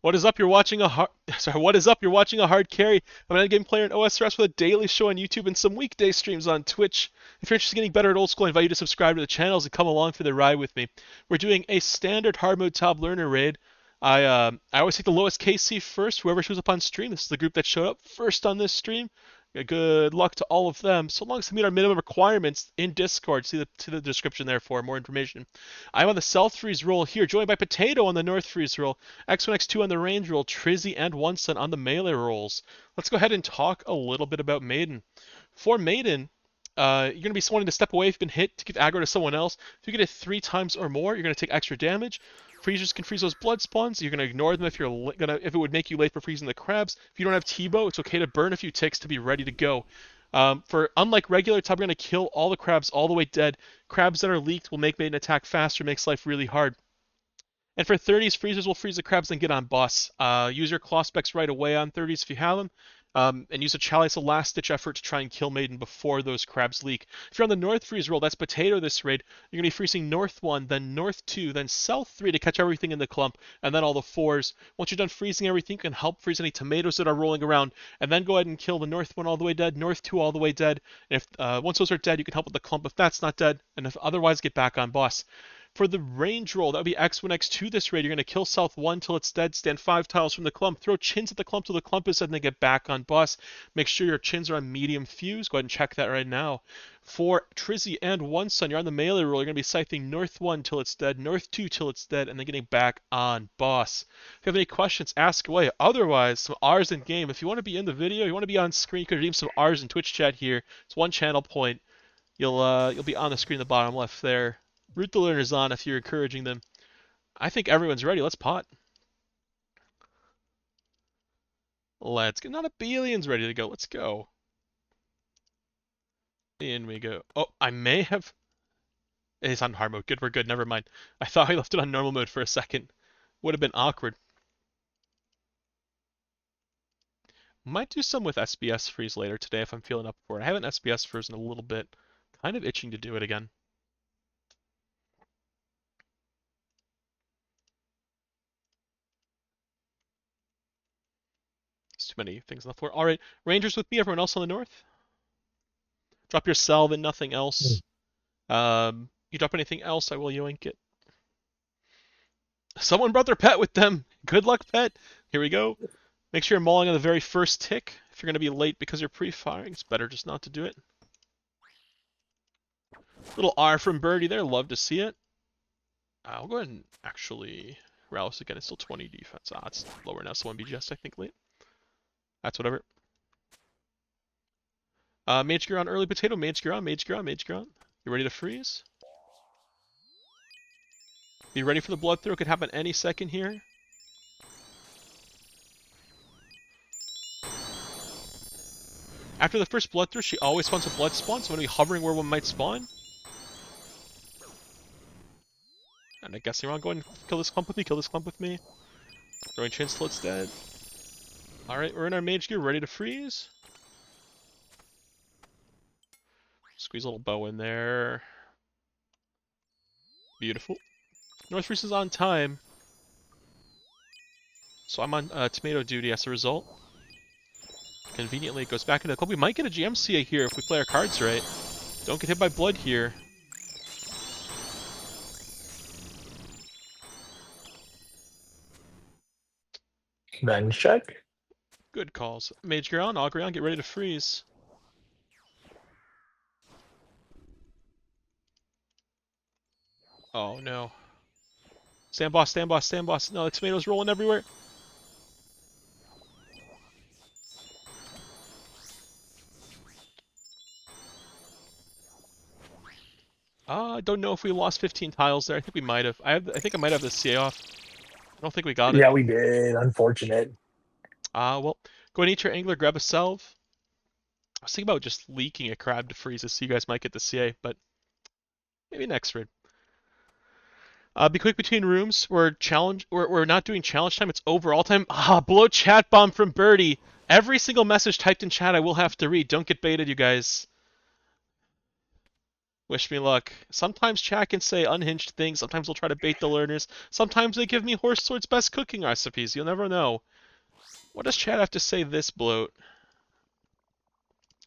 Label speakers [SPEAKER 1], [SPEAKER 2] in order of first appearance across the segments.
[SPEAKER 1] What is up? You're watching a hard. Sorry, what is up? You're watching a hard carry. I'm an endgame player in OSRS with a daily show on YouTube and some weekday streams on Twitch. If you're interested in getting better at old school, I invite you to subscribe to the channels and come along for the ride with me. We're doing a standard hard mode top learner raid. I always take the lowest KC first. Whoever shows up on stream, this is the group that showed up first on this stream. Good luck to all of them. So long as we meet our minimum requirements in Discord, see the description there for more information. I'm on the South Freeze roll here, joined by Potato on the North Freeze roll, X1, X2 on the Range roll, Trizzy and OneSun on the Melee rolls. Let's go ahead and talk a little bit about Maiden. For Maiden, you're going to be wanting to step away if you've been hit to give aggro to someone else. If you get it 3 times or more, you're going to take extra damage. Freezers can freeze those blood spawns. You're going to ignore them if if it would make you late for freezing the crabs. If you don't have T-bow, it's okay to burn a few ticks to be ready to go. For unlike regular tab, you're going to kill all the crabs all the way dead. Crabs that are leaked will make Maiden attack faster, makes life really hard. And for 30s, freezers will freeze the crabs and get on boss. Use your claw specs right away on 30s if you have them. And use a chalice a last ditch effort to try and kill Maiden before those crabs leak. If you're on the North Freeze roll, that's Potato this raid, you're going to be freezing North 1, then North 2, then South 3 to catch everything in the clump, and then all the 4s. Once you're done freezing everything, you can help freeze any tomatoes that are rolling around, and then go ahead and kill the North 1 all the way dead, North 2 all the way dead. And if once those are dead, you can help with the clump if that's not dead, and if otherwise, get back on boss. For the range roll, that would be X1, X2 this raid. You're going to kill South 1 till it's dead, stand 5 tiles from the clump, throw chins at the clump till the clump is dead, and then get back on boss. Make sure your chins are on medium fuse. Go ahead and check that right now. For Trizzy and OneSun, you're on the melee roll. You're going to be scything North 1 till it's dead, North 2 till it's dead, and then getting back on boss. If you have any questions, ask away. Otherwise, some R's in game. If you want to be in the video, you want to be on screen, you can redeem some R's in Twitch chat here. It's 1 channel point. You'll be on the screen in the bottom left there. Root the learners on if you're encouraging them. I think everyone's ready. Let's pot. Let's get. Not a billion's ready to go. Let's go. In we go. Oh, I may have. It's on hard mode. Good, we're good. Never mind. I thought I left it on normal mode for a second. Would have been awkward. Might do some with SBS freeze later today if I'm feeling up for it. I haven't SBS frozen in a little bit. Kind of itching to do it again. Too many things on the floor. All right, Rangers with me. Everyone else on the north. Drop your salve and nothing else. You drop anything else, I will yoink it. Someone brought their pet with them. Good luck, pet. Here we go. Make sure you're mauling on the very first tick. If you're going to be late because you're pre-firing, it's better just not to do it. Little R from Birdie there. Love to see it. I'll go ahead and actually Rallis again. It's still 20 defense. It's lower now, so 1 BGS technically. That's whatever. Mage Gear on early Potato. Mage Gear on, Mage Gear on, Mage Gear on. You ready to freeze? Be ready for the blood throw. Could happen any second here. After the first blood throw, she always spawns a blood spawn, so I'm going to be hovering where one might spawn. And I guess you're on. Go ahead and kill this clump with me, kill this clump with me. Throwing chins till it's dead. Alright, we're in our Mage Gear, ready to freeze. Squeeze a little bow in there. Beautiful. North Freeze is on time. So I'm on tomato duty as a result. Conveniently, it goes back into the club. We might get a GMCA here if we play our cards right. Don't get hit by blood here.
[SPEAKER 2] Then check.
[SPEAKER 1] Good calls. Mage Gear on, Augury on, get ready to freeze. Oh no. Stand boss, stand boss, stand boss. No, the tomatoes rolling everywhere. I don't know if we lost 15 tiles there. I think we might have. I think I might have the CA off. I don't think we got it.
[SPEAKER 2] Yeah, we did. Unfortunate.
[SPEAKER 1] Well, go and eat your angler, grab a salve. I was thinking about just leaking a crab to freeze this so you guys might get the CA, but maybe next raid. Be quick between rooms. We're not doing challenge time. It's overall time. Blow chat bomb from Birdie. Every single message typed in chat I will have to read. Don't get baited, you guys. Wish me luck. Sometimes chat can say unhinged things. Sometimes they'll try to bait the learners. Sometimes they give me Horse Sword's best cooking recipes. You'll never know. What does chat have to say this bloat?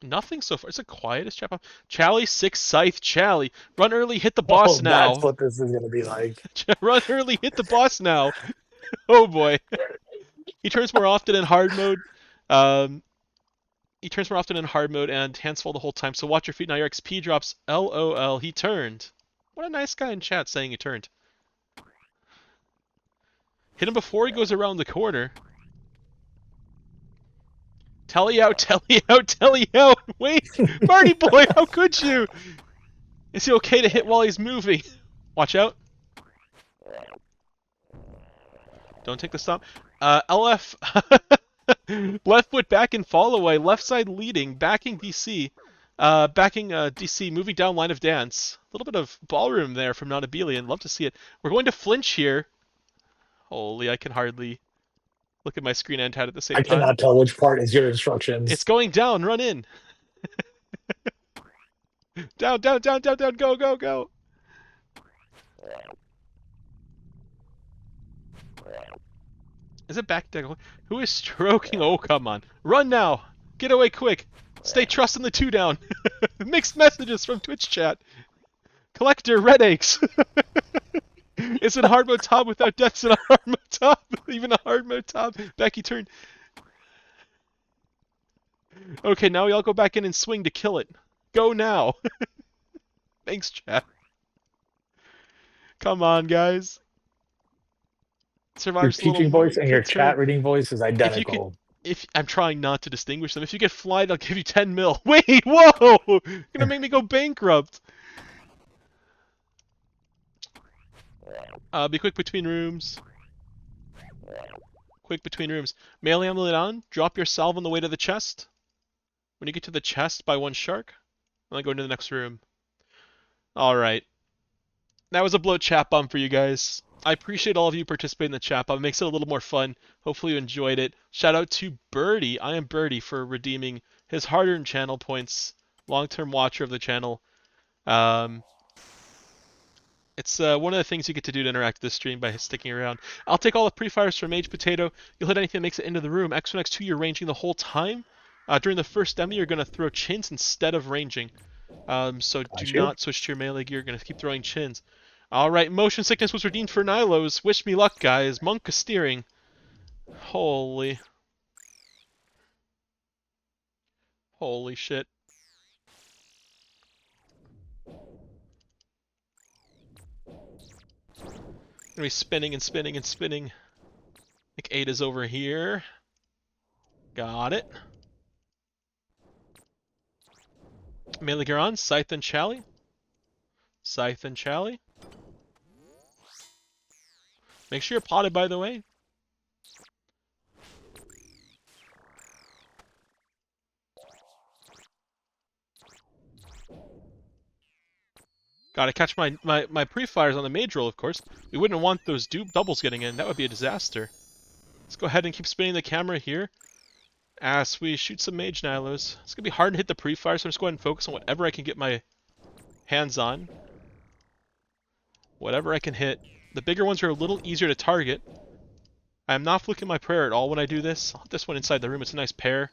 [SPEAKER 1] Nothing so far. It's the quietest chat. Chally, 6 Scythe, Chally. Run early, hit the
[SPEAKER 2] Oh,
[SPEAKER 1] boss
[SPEAKER 2] that's
[SPEAKER 1] now.
[SPEAKER 2] what this is gonna be like.
[SPEAKER 1] Run early, hit the boss now. Oh boy. He turns more often in hard mode. Um, he turns more often in hard mode and hands full the whole time. So watch your feet now. Your XP drops. LOL. He turned. What a nice guy in chat saying he turned. Hit him before he goes around the corner. Telly out, telly out, telly out. Wait, Marty boy, how could you? Is he okay to hit while he's moving? Watch out. Don't take the stop. LF. Left foot back and fall away. Left side leading. Backing DC. Backing DC. Moving down line of dance. A little bit of ballroom there from Nonabilian. Love to see it. We're going to flinch here. Holy, I can hardly look at my screen and hat at the
[SPEAKER 2] I
[SPEAKER 1] same time.
[SPEAKER 2] cannot tell which part is your
[SPEAKER 1] It's
[SPEAKER 2] instructions.
[SPEAKER 1] going down. Run in. Down, down, down, down, down. Go, go, go. Is it back deck? Who is stroking? Oh, come on. Run now. Get away quick. Stay trusting the 2 down. Mixed messages from Twitch chat. Collector, red aches. It's in hard mode top without deaths in a hard mode top. Even a hard mode top. Becky turn. Okay, now we all go back in and swing to kill it. Go now. Thanks, chat. Come on, guys.
[SPEAKER 2] Your
[SPEAKER 1] Survivor's little
[SPEAKER 2] teaching voice and your
[SPEAKER 1] kid turn.
[SPEAKER 2] chat reading voice is
[SPEAKER 1] If you could,
[SPEAKER 2] identical.
[SPEAKER 1] if I'm trying not to distinguish them. If you get flied, I'll give you 10 mil. Wait, whoa! You're gonna make me go bankrupt. Be quick between rooms. Quick between rooms. Melee amulet on. Drop your salve on the way to the chest. When you get to the chest, buy 1 shark. And then go into the next room. Alright. That was a bloat chat bomb for you guys. I appreciate all of you participating in the chat bomb. It makes it a little more fun. Hopefully you enjoyed it. Shout out to Birdie. I am Birdie for redeeming his hard-earned channel points. Long-term watcher of the channel. It's one of the things you get to do to interact with this stream by sticking around. I'll take all the pre-fires from Mage Potato. You'll hit anything that makes it into the room. X1, X2, you're ranging the whole time. During the first demo, you're going to throw chins instead of ranging. So do not switch to your melee gear. You're going to keep throwing chins. Alright, Motion Sickness was redeemed for Nilos. Wish me luck, guys. Monk steering. Holy. Holy shit. Gonna be spinning and spinning and spinning. I think 8 is over here. Got it. Melee gear on. Scythe and Chally. Scythe and Chally. Make sure you're potted, by the way. Gotta catch my pre-fires on the mage roll, of course. We wouldn't want those doubles getting in. That would be a disaster. Let's go ahead and keep spinning the camera here as we shoot some mage Nilos. It's gonna be hard to hit the pre-fire, so I'm just going to go ahead and focus on whatever I can get my hands on. Whatever I can hit. The bigger ones are a little easier to target. I'm not flicking my prayer at all when I do this. I'll hit this one inside the room. It's a nice pair.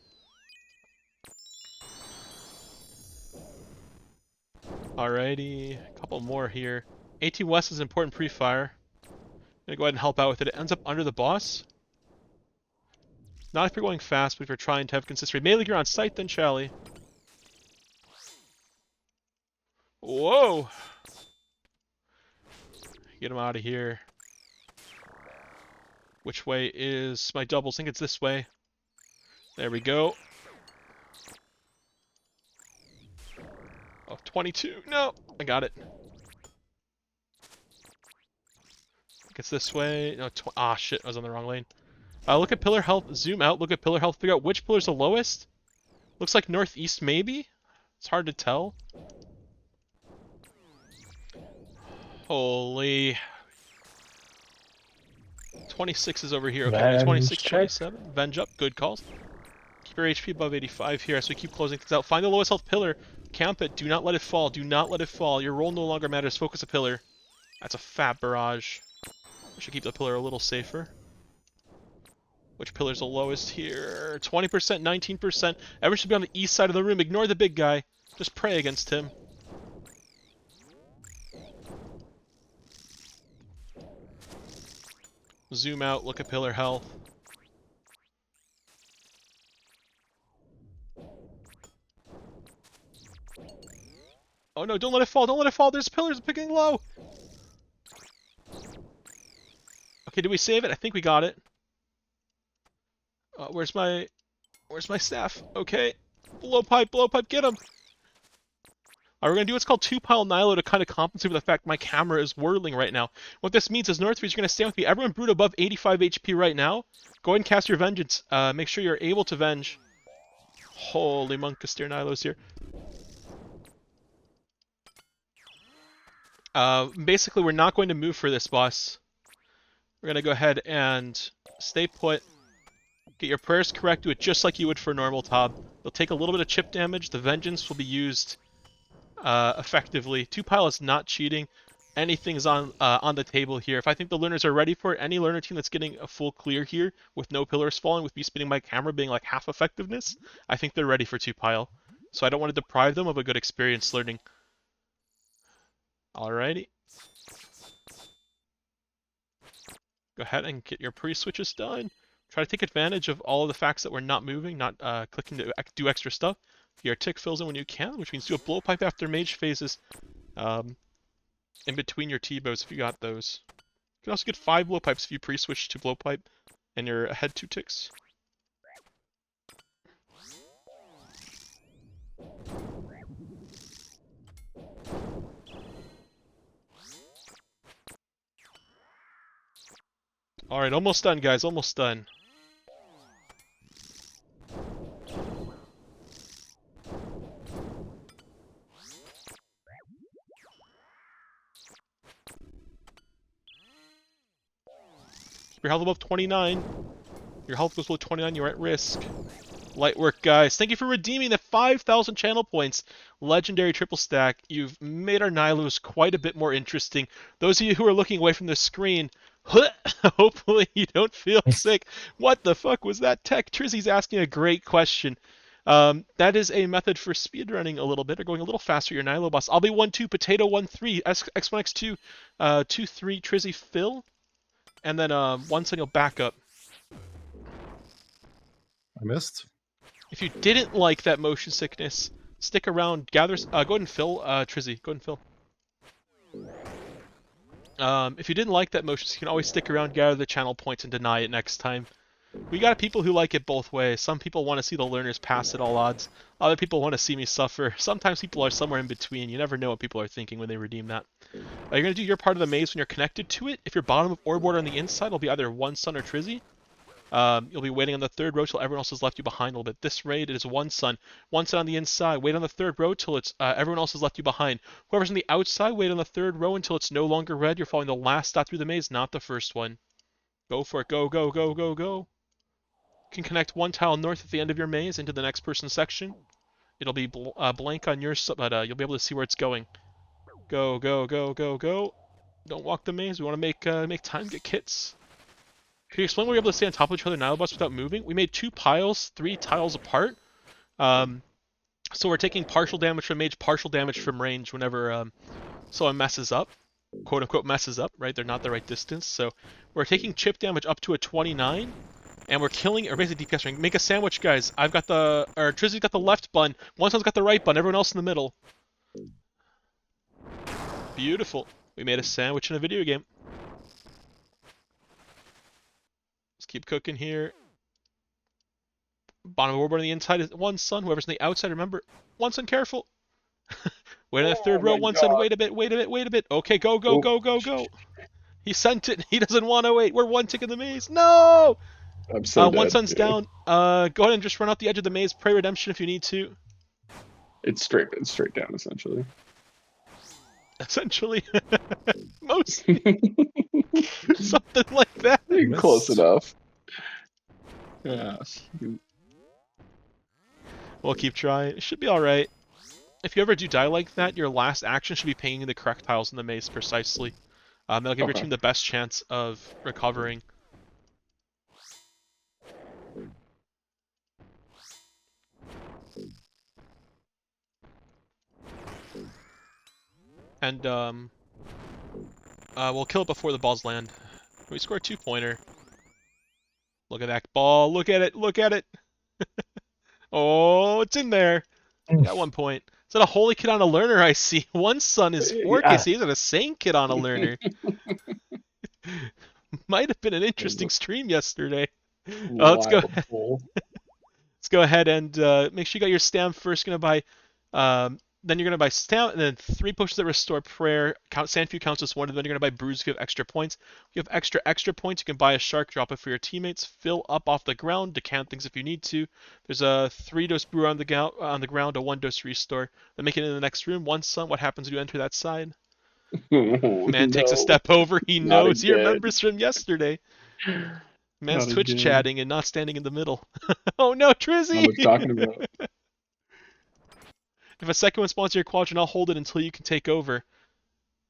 [SPEAKER 1] Alrighty, a couple more here. AT West is an important pre-fire. Gonna go ahead and help out with it. It ends up under the boss. Not if you're going fast, but if you're trying to have consistency. Melee gear on Scythe, then Chally. Whoa! Get him out of here. Which way is my doubles? I think it's this way. There we go. Oh, 22. No! I got it. I think it's this way. No, shit. I was on the wrong lane. Look at pillar health. Zoom out. Look at pillar health. Figure out which pillar's the lowest. Looks like northeast, maybe? It's hard to tell. Holy. 26 is over here. Okay, 26, 27. Venge up. Good calls. Keep your HP above 85 here as we keep closing things out. Find the lowest health pillar. Camp it. Do not let it fall. Do not let it fall. Your roll no longer matters. Focus a pillar. That's a fat barrage. I should keep the pillar a little safer. Which pillar's the lowest here? 20%, 19%. Everyone should be on the east side of the room. Ignore the big guy. Just pray against him. Zoom out. Look at pillar health. Oh no, don't let it fall. Don't let it fall. There's pillars picking low. Okay, did we save it? I think we got it. Where's my staff? Okay. Blowpipe, get him! We're gonna do what's called 2-pile Nilo to kind of compensate for the fact my camera is whirling right now. What this means is Northreach, you're gonna stand with me. Everyone brood above 85 HP right now. Go ahead and cast your vengeance. Make sure you're able to venge. Holy Monkasteer Nilo's here. Basically, we're not going to move for this boss. We're gonna go ahead and stay put. Get your prayers correct, do it just like you would for a normal Tob. You'll take a little bit of chip damage, the vengeance will be used effectively. 2-pile is not cheating. Anything's on the table here. If I think the learners are ready for it, any learner team that's getting a full clear here with no pillars falling, with me spinning my camera being like half effectiveness, I think they're ready for 2-pile. So I don't want to deprive them of a good experience learning. Alrighty. Go ahead and get your pre-switches done. Try to take advantage of all of the facts that we're not moving, not clicking to do extra stuff. Your tick fills in when you can, which means do a blowpipe after mage phases in between your T-bows if you got those. You can also get 5 blowpipes if you pre-switch to blowpipe and you're ahead 2 ticks. Alright, almost done, guys, almost done. Keep your health above 29. Your health goes below 29, you're at risk. Light work, guys. Thank you for redeeming the 5,000 channel points. Legendary triple stack. You've made our Nilos quite a bit more interesting. Those of you who are looking away from the screen, hopefully you don't feel sick. What the fuck was that tech? Trizzy's asking a great question. That is a method for speedrunning a little bit, or going a little faster your Nilo boss. I'll be 1-2, Potato 1-3, X1, X2, 2-3, Trizzy, Phil. And then one son you'll back up.
[SPEAKER 3] I missed.
[SPEAKER 1] If you didn't like that motion sickness, stick around, gather, go ahead and fill, Trizzy, go ahead and fill. If you didn't like that motion, you can always stick around, gather the channel points, and deny it next time. We got people who like it both ways. Some people want to see the learners pass at all odds. Other people want to see me suffer. Sometimes people are somewhere in between. You never know what people are thinking when they redeem that. You're going to do your part of the maze when you're connected to it. If you're bottom of orb order on the inside, it'll be either one son or Trizzy. You'll be waiting on the third row till everyone else has left you behind a little bit. This raid, it is one son on the inside. Wait on the third row till it's everyone else has left you behind. Whoever's on the outside, wait on the third row until it's no longer red. You're following the last dot through the maze, not the first one. Go for it. Go, go, go, go, go. You can connect one tile north at the end of your maze into the next person's section. It'll be blank on yours, but you'll be able to see where it's going. Go, go, go, go, go. Don't walk the maze. We want to make time, get kits. Can you explain why we're able to stay on top of each other Nile boss without moving? We made 2 piles, 3 tiles apart. So we're taking partial damage from mage, partial damage from range whenever someone messes up. Quote unquote messes up, right? They're not the right distance. So we're taking chip damage up to a 29. And we're killing, or basically DPSing. Make a sandwich, guys. Trizzy's got the left bun. One son's got the right bun. Everyone else in the middle. Beautiful. We made a sandwich in a video game. Let's keep cooking here. Bottom of orb on the inside is one son. Whoever's on the outside, remember, one son, careful. Wait on the third row, one son. Wait a bit, wait a bit, wait a bit. Okay, go, go, go, go, go. He sent it. He doesn't want to wait. We're 1 tick in the maze. No!
[SPEAKER 4] I'm so dead.
[SPEAKER 1] One son's down. Go ahead and just run out the edge of the maze. Pray redemption if you need to.
[SPEAKER 4] It's straight down, essentially.
[SPEAKER 1] Essentially. Mostly. Something like that.
[SPEAKER 4] Close enough. Yeah.
[SPEAKER 1] We'll keep trying. It should be alright. if you ever do die like that, your last action should be pinging the correct tiles in the maze precisely. That'll give your
[SPEAKER 4] Okay.
[SPEAKER 1] team the best chance of recovering. And we'll kill it before the balls land. We score a 2-pointer. Look at that ball. Look at it. Look at it. Oh, it's in there. Got 1 point. Is that a holy kid on a learner I see? One son is 4K.
[SPEAKER 2] Yeah.
[SPEAKER 1] So he's a Saint kid on a learner. Might have been an interesting stream yesterday. Let's go.
[SPEAKER 4] Wild bull.
[SPEAKER 1] Let's go ahead and make sure you got your stam first. Gonna buy, then you're gonna buy stam, and then 3 potions that restore prayer. Sandfew counts as one, and then you're gonna buy bruise if you have extra points. If you have extra points, you can buy a shark, drop it for your teammates. Fill up off the ground, decant things if you need to. There's a 3-dose brew on the ground, a 1-dose restore. Then make it in the next room. One sun. What happens when you enter that side?
[SPEAKER 4] Oh,
[SPEAKER 1] Man takes a
[SPEAKER 4] no.
[SPEAKER 1] step over. He
[SPEAKER 4] Not
[SPEAKER 1] knows. He
[SPEAKER 4] again.
[SPEAKER 1] remembers from yesterday. Man's
[SPEAKER 4] Not
[SPEAKER 1] Twitch
[SPEAKER 4] again.
[SPEAKER 1] chatting and not standing in the middle. Oh no, Trizzy!
[SPEAKER 4] Not much talking about.
[SPEAKER 1] If a second one spawns your quadrant, I'll hold it until you can take over.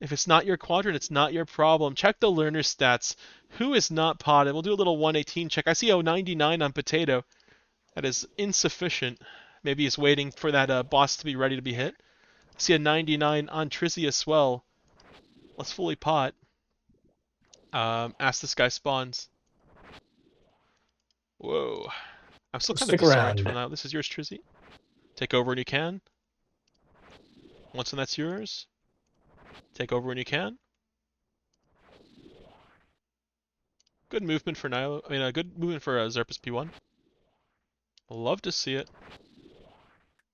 [SPEAKER 1] If it's not your quadrant, it's not your problem. Check the learner stats. Who is not potted? We'll do a little 118 check. I see a 99 on Potato. That is insufficient. Maybe he's waiting for that boss to be ready to be hit. I see a 99 on Trizzy as well. Let's fully pot. As this guy spawns. Whoa. I'm still kind of
[SPEAKER 2] Stick
[SPEAKER 1] disoriented from
[SPEAKER 2] around.
[SPEAKER 1] that. This is yours, Trizzy. Take over when you can. Once and that's yours. Take over when you can. Good movement for Nilo. I mean, a good movement for Xerpes P1. Love to see it.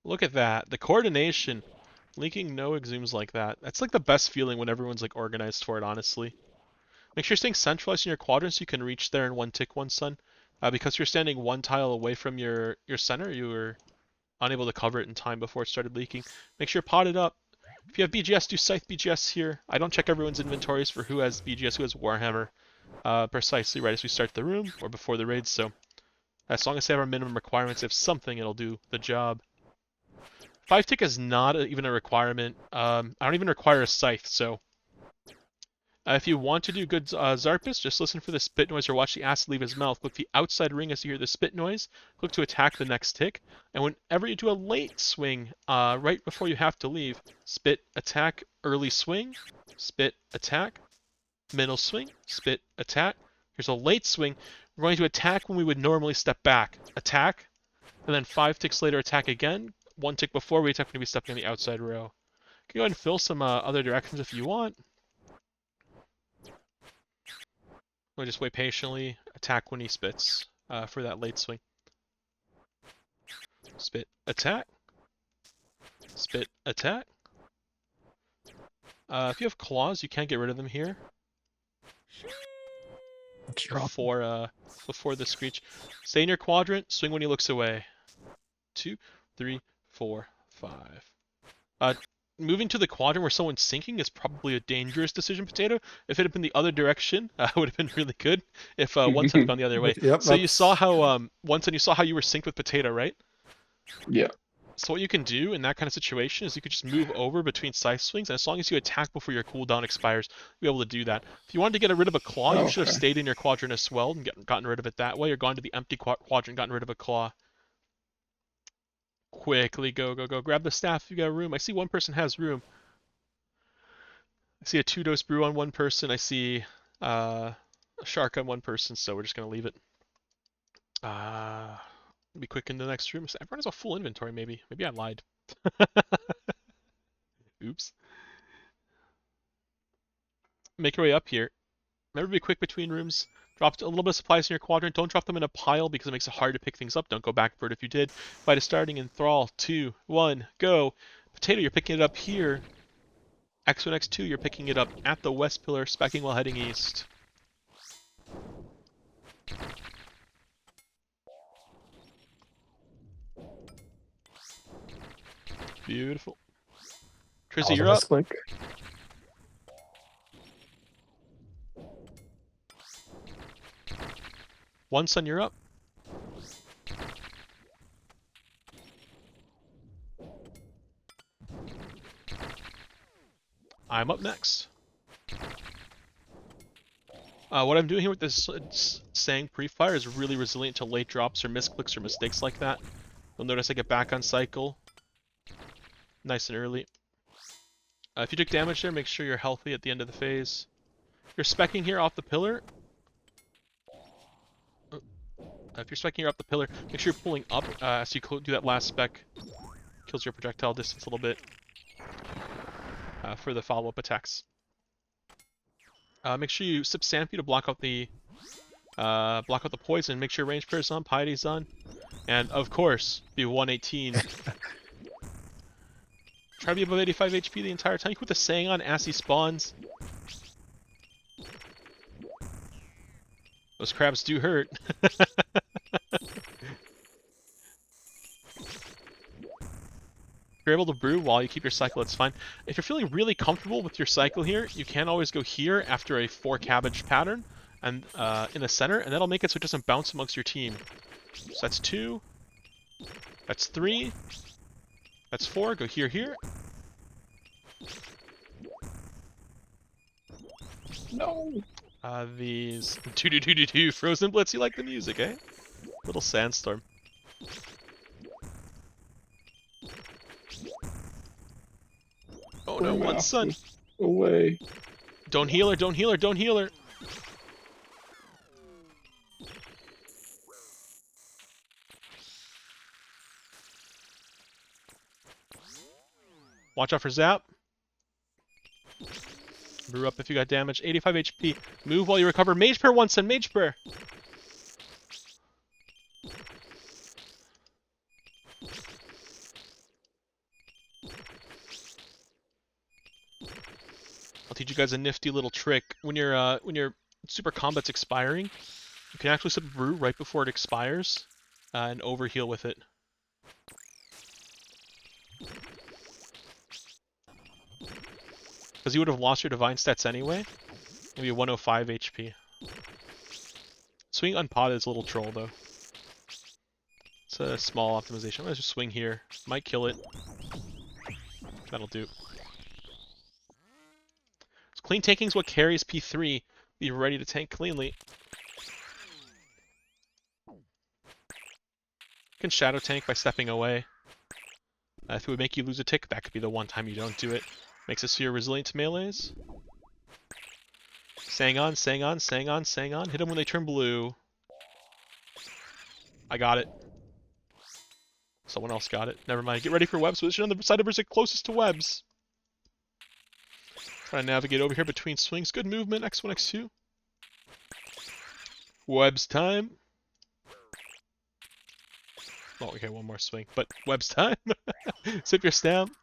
[SPEAKER 1] Look at that. The coordination. Leaking no exhumes like that. That's like the best feeling when everyone's like organized for it, honestly. Make sure you're staying centralized in your quadrant so you can reach there in one tick, one sun. Because you're standing one tile away from your center, you were unable to cover it in time before it started leaking. Make sure you're potted up. If you have BGS, do Scythe BGS here. I don't check everyone's inventories for who has BGS, who has Warhammer, precisely right as we start the room or before the raid, so as long as they have our minimum requirements, if something, it'll do the job. 5 tick is not even a requirement. I don't even require a Scythe, so if you want to do good Zarpus, just listen for the spit noise or watch the acid leave his mouth. Click the outside ring as you hear the spit noise. Click to attack the next tick. And whenever you do a late swing, right before you have to leave, spit, attack, early swing, spit, attack, middle swing, spit, attack. Here's a late swing. We're going to attack when we would normally step back. Attack, and then 5 ticks later attack again. 1 tick before we attack when we stepping on the outside row. You can go ahead and fill some other directions if you want. We'll just wait patiently, attack when he spits for that late swing. Spit, attack. Spit, attack. If you have claws, you can get rid of them here. Before the screech. Stay in your quadrant, swing when he looks away. 2, 3, 4, 5. Moving to the quadrant where someone's sinking is probably a dangerous decision, Potato. If it had been the other direction, it would have been really good if one had gone the other way.
[SPEAKER 2] Yep,
[SPEAKER 1] so you saw how you saw how you were synced with Potato, right?
[SPEAKER 4] Yeah.
[SPEAKER 1] So what you can do in that kind of situation is you could just move over between scythe swings, and as long as you attack before your cooldown expires, you'll be able to do that. If you wanted to get rid of a claw, you should have stayed in your quadrant as well and gotten rid of it that way, or gone to the empty quadrant, gotten rid of a claw. Quickly, go. Grab the staff if you got room. I see one person has room. I see a 2-dose brew on one person. I see a shark on one person, so we're just going to leave it. Be quick in the next room. Everyone has a full inventory, maybe. Maybe I lied. Oops. Make your way up here. Remember to be quick between rooms. Drop a little bit of supplies in your quadrant. Don't drop them in a pile because it makes it hard to pick things up. Don't go backward if you did. Fight is starting in Thrall. 2, 1, go. Potato, you're picking it up here. X1, X2, you're picking it up at the west pillar, specking while heading east. Beautiful. Trizzy, you're up.
[SPEAKER 2] Click.
[SPEAKER 1] One son, you're up. I'm up next. What I'm doing here with this Sang pre-fire is really resilient to late drops or misclicks or mistakes like that. You'll notice I get back on cycle nice and early. If you took damage there, make sure you're healthy at the end of the phase. You're specking here off the pillar. If you're specking here up the pillar, make sure you're pulling up as you do that last spec. Kills your projectile distance a little bit for the follow-up attacks. Make sure you sip Stampede to block out the poison. Make sure range prayer is on, piety's on, and of course be 118. Try to be above 85 HP the entire time. You put the Sang on as he spawns. Those crabs do hurt. If you're able to brew while you keep your cycle, it's fine. If you're feeling really comfortable with your cycle here, you can always go here after a 4 cabbage pattern and in the center, and that'll make it so it doesn't bounce amongst your team. So that's 2. That's 3. That's 4. Go here, here.
[SPEAKER 4] No.
[SPEAKER 1] These do Frozen Blitz. You like the music, eh? Little sandstorm. Oh no, one sun.
[SPEAKER 4] Away.
[SPEAKER 1] Don't heal her, don't heal her, don't heal her. Watch out for Zap. Brew up if you got damage. 85 HP. Move while you recover. Mage Prayer once and Mage Prayer. I'll teach you guys a nifty little trick. When your super combat's expiring, you can actually sip brew right before it expires and overheal with it. Because you would have lost your divine stats anyway. Maybe 105 HP. Swing unpotted is a little troll though. It's a small optimization. I'm gonna just swing here. Might kill it. That'll do. So clean tanking's what carries P3. Be ready to tank cleanly. You can shadow tank by stepping away. If it would make you lose a tick, that could be the one time you don't do it. Makes it so you're resilient to melees. Sang on, sang on, sang on, sang on. Hit them when they turn blue. I got it. Someone else got it. Never mind. Get ready for webs. Position on the side of Berserk closest to webs. Try to navigate over here between swings. Good movement. X1, X2. Webs time. Oh, okay, one more swing. But webs time. Sip your stamp.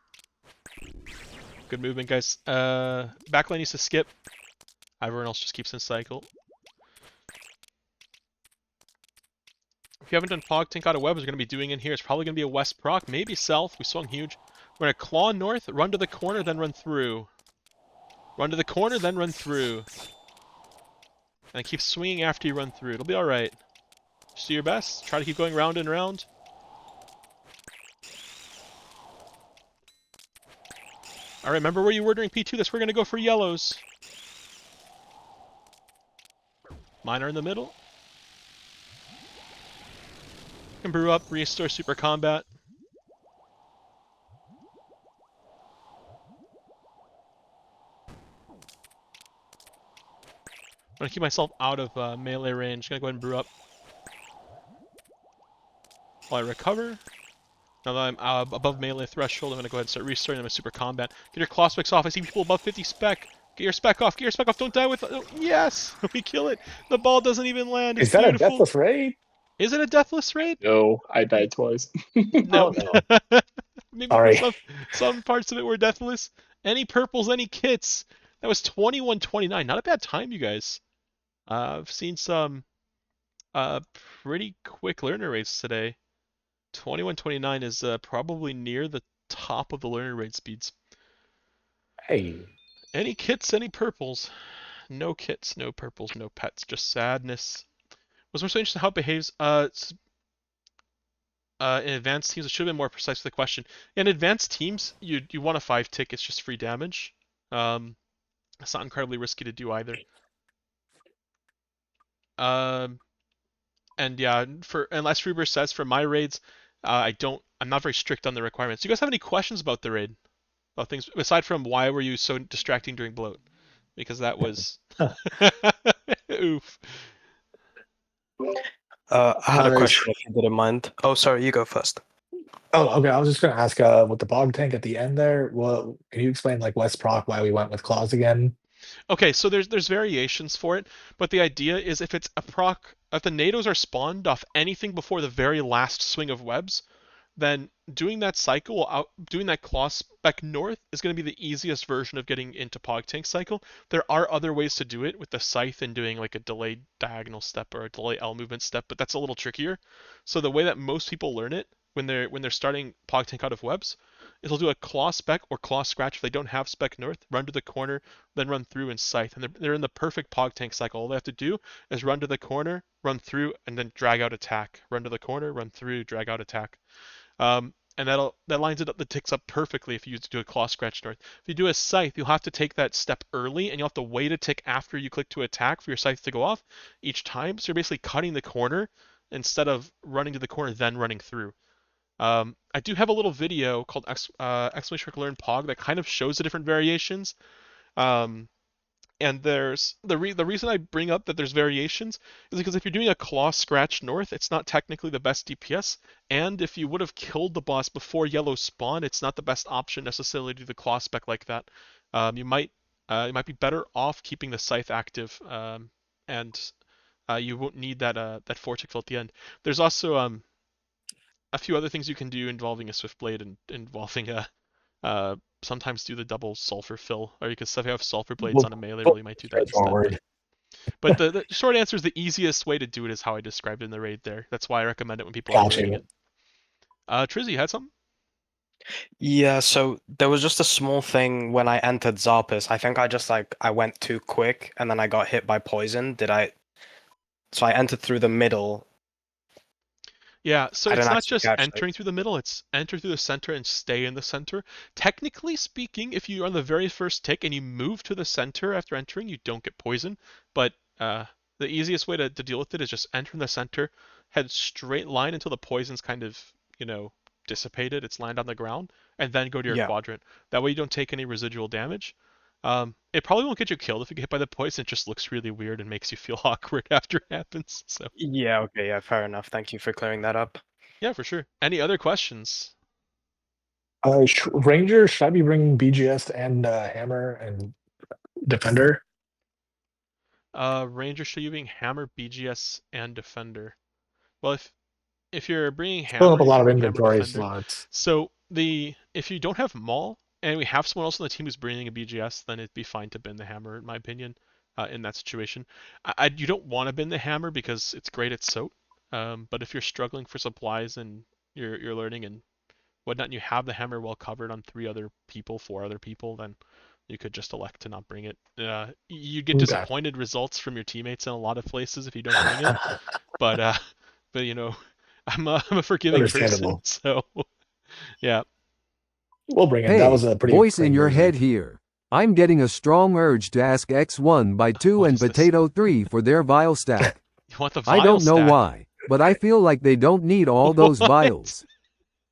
[SPEAKER 1] Good movement, guys. Backline needs to skip. Everyone else just keeps in cycle. If you haven't done Pog Tank out of webs, we're going to be doing in here. It's probably going to be a west proc, maybe south. We swung huge. We're going to claw north, run to the corner, then run through. Run to the corner, then run through. And keep swinging after you run through. It'll be alright. Just do your best. Try to keep going round and round. Alright, remember where you were during P2. That's where we're going to go for yellows. Mine are in the middle. Can brew up, restore super combat. I'm going to keep myself out of melee range. Going to go ahead and brew up. While I recover. Now that I'm above melee threshold, I'm going to go ahead and start restarting my super combat. Get your claw specs off. I see people above 50 spec. Get your spec off. Get your spec off. Don't die with... Oh, yes! We kill it. The ball doesn't even land. It's
[SPEAKER 2] Is that
[SPEAKER 1] beautiful.
[SPEAKER 2] a deathless raid?
[SPEAKER 1] Is it a deathless raid?
[SPEAKER 4] No, I died twice.
[SPEAKER 1] No.
[SPEAKER 2] Oh, no.
[SPEAKER 1] Maybe
[SPEAKER 2] Sorry.
[SPEAKER 1] some parts of it were deathless. Any purples, any kits. That was 21-29. Not a bad time, you guys. I've seen some pretty quick learner rates today. 21-29 is probably near the top of the learner rate speeds.
[SPEAKER 2] Hey.
[SPEAKER 1] Any kits, any purples. No kits, no purples, no pets. Just sadness. Was more so interested in how it behaves. In advanced teams, it should have been more precise with the question. In advanced teams, you want a 5 tick, it's just free damage. It's not incredibly risky to do either. Um, and yeah, for unless Reaver says for my raids, I'm not very strict on the requirements. Do you guys have any questions about the raid? About things aside from why were you so distracting during bloat? Because that was oof.
[SPEAKER 3] I had a
[SPEAKER 2] Sh-
[SPEAKER 3] question if you didn't mind. Oh, sorry, you go first.
[SPEAKER 2] oh, okay. I was just gonna ask, with the bog tank at the end there, what can you explain like West Proc why we went with claws again?
[SPEAKER 1] Okay, so there's variations for it, but the idea is if it's a proc, if the NATOs are spawned off anything before the very last swing of webs, then doing that cycle, doing that claw spec north is going to be the easiest version of getting into Pog Tank cycle. There are other ways to do it with the scythe and doing like a delayed diagonal step or a delay L movement step, but that's a little trickier. So the way that most people learn it when they're starting Pog Tank out of webs is they'll do a claw spec or claw scratch if they don't have spec north, run to the corner, then run through and scythe, and they're in the perfect Pog Tank cycle. All they have to do is run to the corner, run through, and then drag out attack. Run to the corner, run through, drag out attack. And that lines it up, that ticks up perfectly if you do a claw scratch north. If you do a scythe, you'll have to take that step early, and you'll have to wait a tick after you click to attack for your scythe to go off each time. So you're basically cutting the corner instead of running to the corner then running through. I do have a little video called exclamation mark learn pog that kind of shows the different variations. Um, and there's the reason I bring up that there's variations is because if you're doing a claw scratch north, it's not technically the best DPS, and if you would have killed the boss before yellow spawn, it's not the best option necessarily to do the claw spec like that. You might be better off keeping the scythe active, and you won't need that vortex at the end. There's also a few other things you can do involving a swift blade and involving a sometimes do the double sulfur fill, or you can have sulfur blades
[SPEAKER 2] Well,
[SPEAKER 1] on a melee roll. You might do that instead.
[SPEAKER 2] straightforward.
[SPEAKER 1] But the short answer is the easiest way to do it is how I described it in the raid there. That's why I recommend it when people are raiding
[SPEAKER 2] Gotcha.
[SPEAKER 1] it. Trizzy, you had something?
[SPEAKER 3] Yeah, so there was just a small thing when I entered Zarpus. I think I went too quick and then I got hit by poison. So I entered through the middle.
[SPEAKER 1] Yeah, so
[SPEAKER 3] I
[SPEAKER 1] it's
[SPEAKER 3] didn't
[SPEAKER 1] not
[SPEAKER 3] actually
[SPEAKER 1] just
[SPEAKER 3] catch it.
[SPEAKER 1] entering through the middle, it's enter through the center and stay in the center. Technically speaking, if you're on the very first tick and you move to the center after entering, you don't get poisoned. But the easiest way to deal with it is just enter in the center, head straight line until the poison's kind of, dissipated, it's lined on the ground, and then go to your
[SPEAKER 3] Yeah.
[SPEAKER 1] quadrant. That way you don't take any residual damage. It probably won't get you killed if you get hit by the poison, it just looks really weird and makes you feel awkward after it happens. So.
[SPEAKER 3] Yeah, okay, yeah, fair enough. Thank you for clearing that up.
[SPEAKER 1] Yeah, for sure. Any other questions?
[SPEAKER 2] Ranger, should I be bringing BGS and hammer and defender?
[SPEAKER 1] Ranger should you being hammer, BGS, and defender. Well, if you're bringing
[SPEAKER 2] Filling
[SPEAKER 1] hammer,
[SPEAKER 2] up a
[SPEAKER 1] you
[SPEAKER 2] lot
[SPEAKER 1] can
[SPEAKER 2] of
[SPEAKER 1] bring hammer
[SPEAKER 2] inventory
[SPEAKER 1] defender.
[SPEAKER 2] slots.
[SPEAKER 1] So if you don't have Maul and we have someone else on the team who's bringing a BGS, then it'd be fine to bin the hammer, in my opinion, in that situation. You don't want to bin the hammer because it's great at soak. But if you're struggling for supplies and you're learning and whatnot, and you have the hammer well covered on 4 other people, then you could just elect to not bring it. You get
[SPEAKER 2] Okay.
[SPEAKER 1] disappointed results from your teammates in a lot of places if you don't bring it, but but I'm a forgiving person,
[SPEAKER 2] Understandable.
[SPEAKER 1] so yeah.
[SPEAKER 2] We'll bring it. That was
[SPEAKER 5] Hey,
[SPEAKER 2] a pretty
[SPEAKER 5] voice in your
[SPEAKER 2] cringeworthy.
[SPEAKER 5] head here. I'm getting a strong urge to ask X1 by 2
[SPEAKER 1] What
[SPEAKER 5] and
[SPEAKER 1] is this?
[SPEAKER 5] Potato 3 for their vial stack.
[SPEAKER 1] You want the
[SPEAKER 5] I
[SPEAKER 1] vial
[SPEAKER 5] don't know
[SPEAKER 1] stack?
[SPEAKER 5] why, but I feel like they don't need all those
[SPEAKER 1] What?
[SPEAKER 5] vials.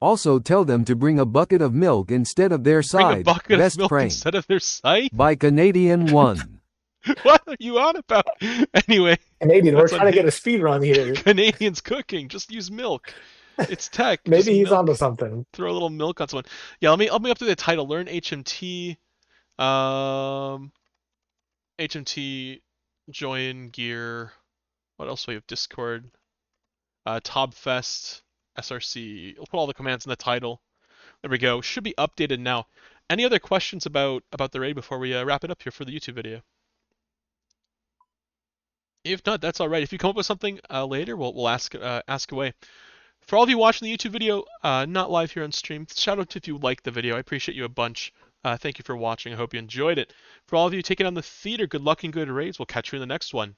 [SPEAKER 5] Also tell them to bring a bucket of milk instead of their
[SPEAKER 1] Bring a
[SPEAKER 5] side.
[SPEAKER 1] bucket
[SPEAKER 5] Best
[SPEAKER 1] of milk
[SPEAKER 5] prank.
[SPEAKER 1] instead of their scythe?
[SPEAKER 5] By Canadian 1.
[SPEAKER 1] What are you on about? Anyway,
[SPEAKER 2] Canadian, we're
[SPEAKER 1] that's on
[SPEAKER 2] trying to get
[SPEAKER 1] him.
[SPEAKER 2] a speed run here.
[SPEAKER 1] Canadians cooking. Just use milk. It's tech. Just
[SPEAKER 2] Maybe he's
[SPEAKER 1] milk.
[SPEAKER 2] onto something.
[SPEAKER 1] Throw a little milk on someone. Yeah, let me update the title. Learn HMT. HMT, join gear. What else do we have? Discord. Tobfest. SRC. I'll put all the commands in the title. There we go. Should be updated now. Any other questions about the raid before we wrap it up here for the YouTube video? If not, that's all right. If you come up with something later, we'll ask away. For all of you watching the YouTube video, not live here on stream, shout out if you liked the video. I appreciate you a bunch. Thank you for watching. I hope you enjoyed it. For all of you taking on the theater, good luck and good raids. We'll catch you in the next one.